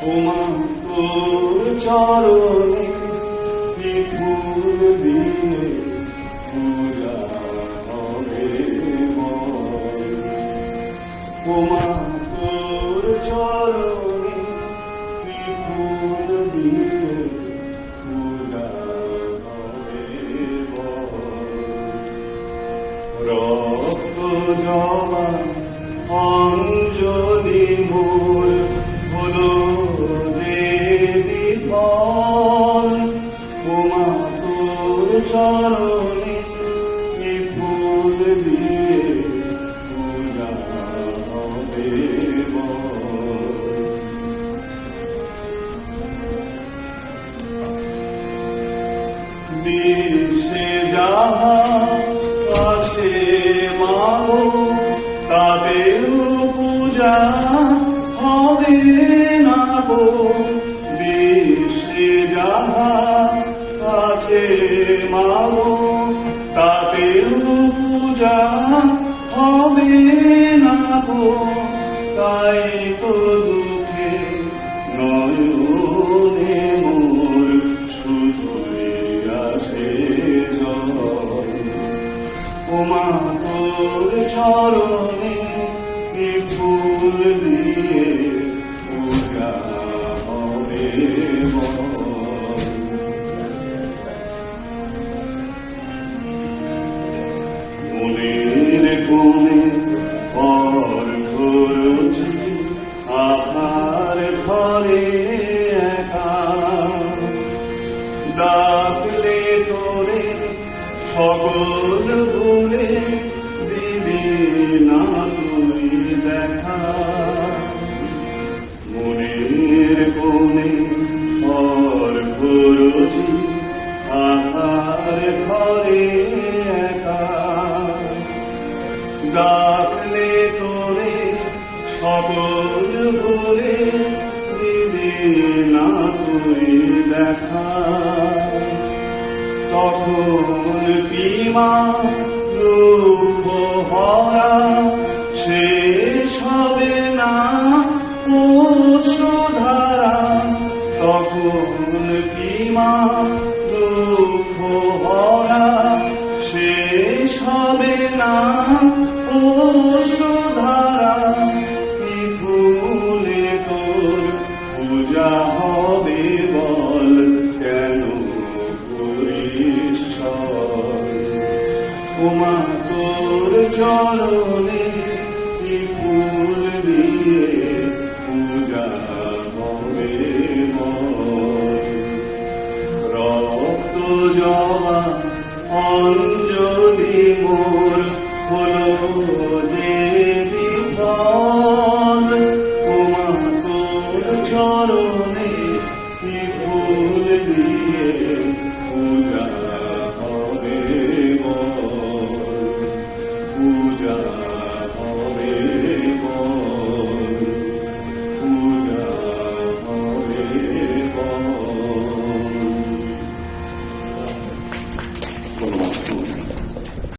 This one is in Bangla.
ওমা তোর চরণে কি ফুল দিয়ে পূজা হবে বল। ওমা তোর চরণে কি ফুল দিয়ে পূজা হবে বল। রক্ত জমা অঞ্জলি মোর হলো দেবী ফল। ওমা তোর চরণে কি ফুল দিয়ে পূজা হবে বল। বিশ্বে যাহা আছে মাগো তাদের পূজা হবে না গো। বিশ্বে যাহা আছে মাগো তাদের পূজা হবে না গো। তাই তো দুঃখে নয়নে মোর শুধুই আসে জল। ওমা তোর চরণে কি ফুল দিয়ে পূজা হবে বল। মনের কোণে পর ঘুরছি আহার ঘরে একা। ডাকলে তোরে সকল ভুলে দিবি না তুই দেখা। মনের কোণে পর ঘুরছি আহার ঘরে একা। ডাকলে তোরে সকল ভুলে দিবি না তুই দেখা। তখন পিমা দুঃখ ভরা শেষ হবে না অশ্রুধারা। তখন পিমা দুঃখ ভরা শেষ হবে না অশ্রুধারা। কি ফুলে তোর পূজা হবে বল কেন করিস ছল। ওমা তোর চরণে কি ফুল দিয়ে পূজা হবে বল। রক্ত জমা অঞ্জলি মোর